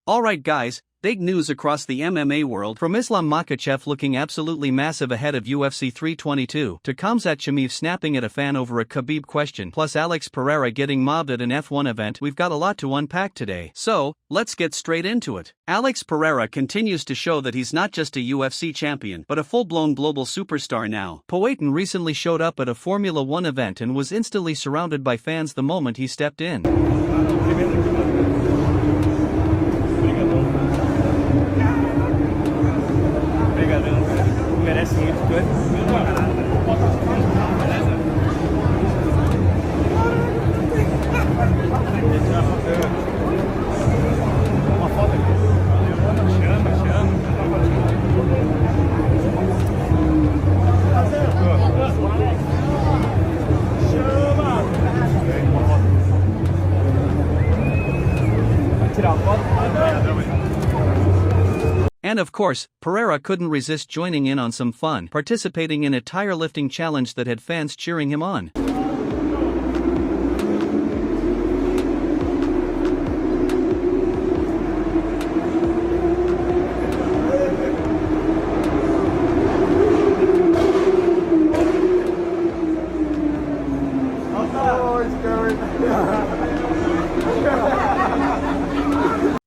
Alright guys, big news across the MMA world, from Islam Makhachev looking absolutely massive ahead of UFC 322, to Khamzat Chimaev snapping at a fan over a Khabib question, plus Alex Pereira getting mobbed at an F1 event. We've got a lot to unpack today. So, let's get straight into it. Alex Pereira continues to show that he's not just a UFC champion, but a full-blown global superstar now. Pereira recently showed up at a Formula 1 event and was instantly surrounded by fans the moment he stepped in. Merece muito, good. And of course, Pereira couldn't resist joining in on some fun, participating in a tire lifting challenge that had fans cheering him on.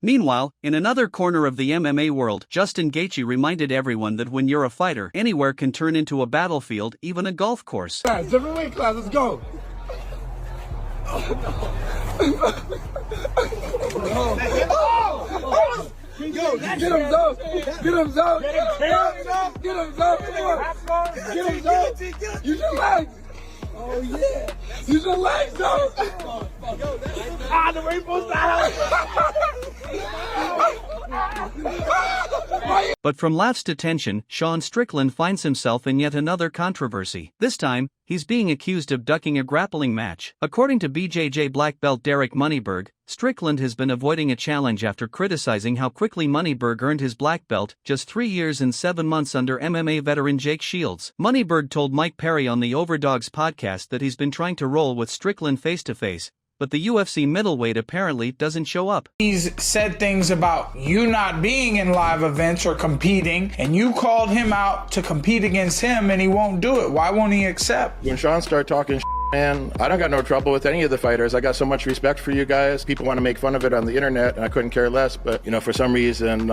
Meanwhile, in another corner of the MMA world, Justin Gaethje reminded everyone that when you're a fighter, anywhere can turn into a battlefield, even a golf course. Different weight class, let's go. Yo, get him, Zo! Get him, Zo! Get him, Zo! Get him, Zo! Use your legs! Oh yeah! Use your legs, Zo! The rainbow style! But from laughs to tension, Strickland finds himself in yet another controversy. This time, he's being accused of ducking a grappling match. According to BJJ black belt Derek Moneyberg, Strickland has been avoiding a challenge after criticizing how quickly Moneyberg earned his black belt, just 3 years and 7 months under MMA veteran Jake Shields. Moneyberg told Mike Perry on the Overdogs podcast that he's been trying to roll with Strickland face-to-face, but the UFC middleweight apparently doesn't show up. He's said things about you not being in live events or competing, and you called him out to compete against him and he won't do it. Why won't he accept? When Sean started talking man, I don't got no trouble with any of the fighters. I got so much respect for you guys. People want to make fun of it on the internet, and I couldn't care less. But, for some reason,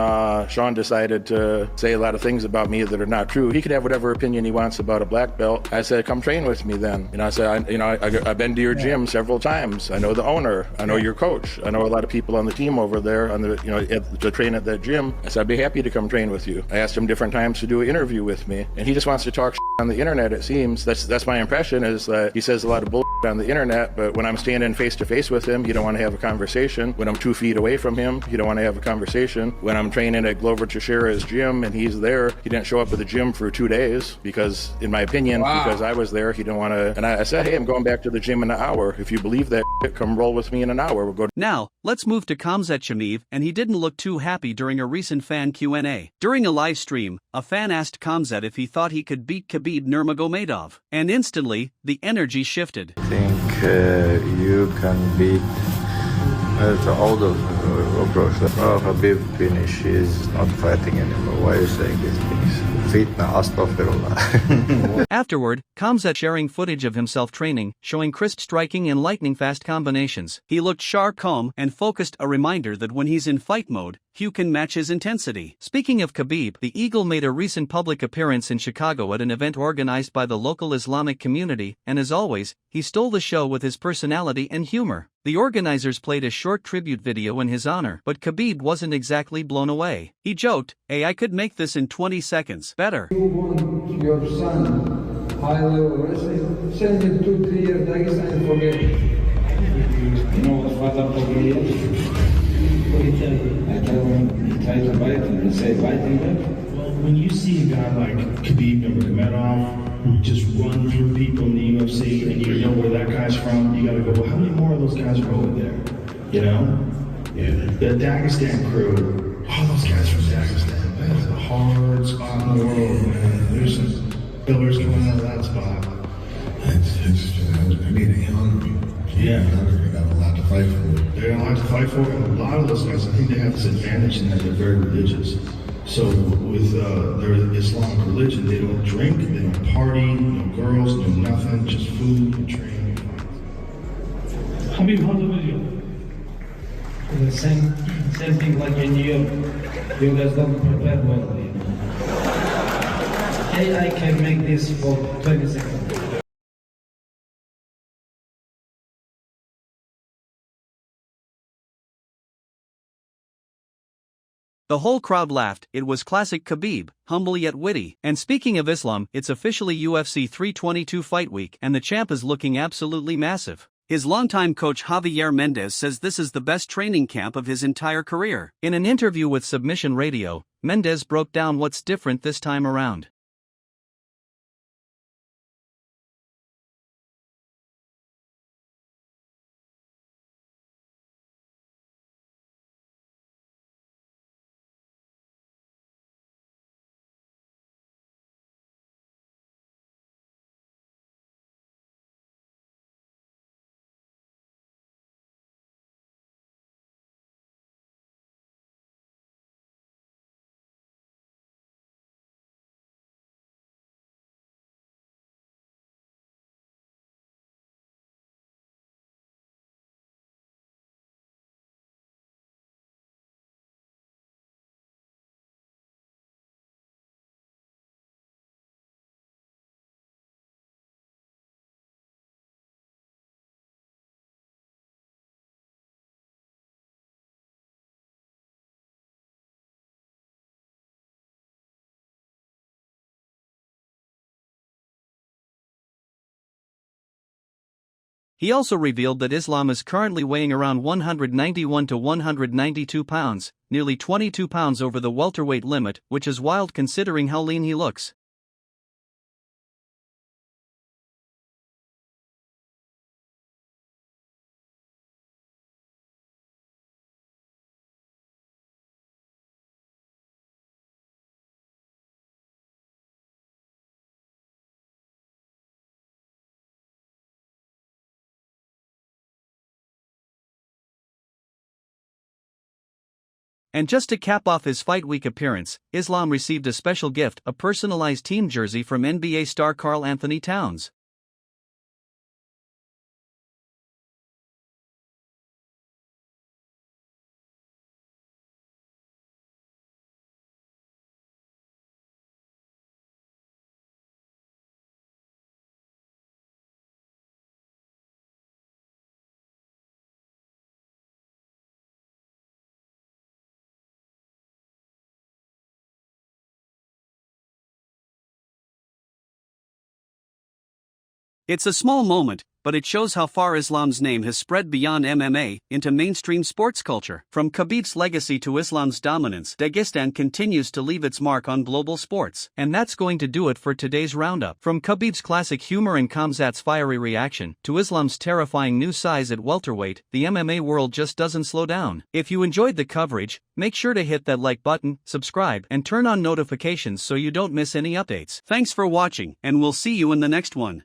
Sean decided to say a lot of things about me that are not true. He can have whatever opinion he wants about a black belt. I said, come train with me then. I said, I've been to your gym several times. I know the owner. I know your coach. I know a lot of people on the team over there to train at that gym. I said, I'd be happy to come train with you. I asked him different times to do an interview with me, and he just wants to talk on the internet, it seems. That's my impression, is that he says a lot of bull on the internet, but when I'm standing face to face with him, you don't want to have a conversation. When I'm 2 feet away from him, you don't want to have a conversation. When I'm training at Glover Teixeira's gym and he's there, he didn't show up at the gym for 2 days because, in my opinion, because I was there, he didn't want to. And I said, hey, I'm going back to the gym in an hour. If you believe that shit, come roll with me in an hour. We'll go. Now, let's move to Khamzat Chimaev, and he didn't look too happy during a recent fan Q&A. During a live stream, a fan asked Khamzat if he thought he could beat Khabib Nurmagomedov, and instantly, the energy shifted. I think you can beat the older approach. Khabib finish, he's not fighting anymore. Why are you saying these things? Fitna, astaghfirullah. Afterward, Khamzat sharing footage of himself training, showing crisp striking and lightning-fast combinations. He looked sharp, calm, and focused, a reminder that when he's in fight mode, few can match his intensity. Speaking of Khabib, the Eagle made a recent public appearance in Chicago at an event organized by the local Islamic community, and as always, he stole the show with his personality and humor. The organizers played a short tribute video in his honor, but Khabib wasn't exactly blown away. He joked, "Hey, I could make this in 20 seconds better." You want your son high-level wrestling? Send him 2-3 years Dagestan and forget it. You know what father told me yesterday? What did he tell you? I tell him, try to bite him and say, biting him. Well, when you see a guy like Khabib Nurmagomedov, who just run through people in the UFC, and you know where that guy's from, you gotta go, well, how many more of those guys are over there? Yeah. The Dagestan crew, all those guys from Dagestan, that's a hard spot in the world, man. There's some pillars coming out of that spot. I mean, hungry. Yeah. Hungry, got a lot to to fight for. They don't like to fight for it, and a lot of those guys, I think they have this advantage in that they're very religious. So with their Islamic religion, they don't drink, they don't party, no girls, no nothing, just food and training. Khabib, how's the video? The same thing like in New York. You guys don't prepare well. You know? I can make this for 20 seconds. The whole crowd laughed. It was classic Khabib, humble yet witty. And speaking of Islam, it's officially UFC 322 fight week and the champ is looking absolutely massive. His longtime coach Javier Mendez says this is the best training camp of his entire career. In an interview with Submission Radio, Mendez broke down what's different this time around. He also revealed that Islam is currently weighing around 191 to 192 pounds, nearly 22 pounds over the welterweight limit, which is wild considering how lean he looks. And just to cap off his fight week appearance, Islam received a special gift, a personalized team jersey from NBA star Karl Anthony Towns. It's a small moment, but it shows how far Islam's name has spread beyond MMA into mainstream sports culture. From Khabib's legacy to Islam's dominance, Dagestan continues to leave its mark on global sports. And that's going to do it for today's roundup. From Khabib's classic humor and Khamzat's fiery reaction to Islam's terrifying new size at welterweight, the MMA world just doesn't slow down. If you enjoyed the coverage, make sure to hit that like button, subscribe, and turn on notifications so you don't miss any updates. Thanks for watching, and we'll see you in the next one.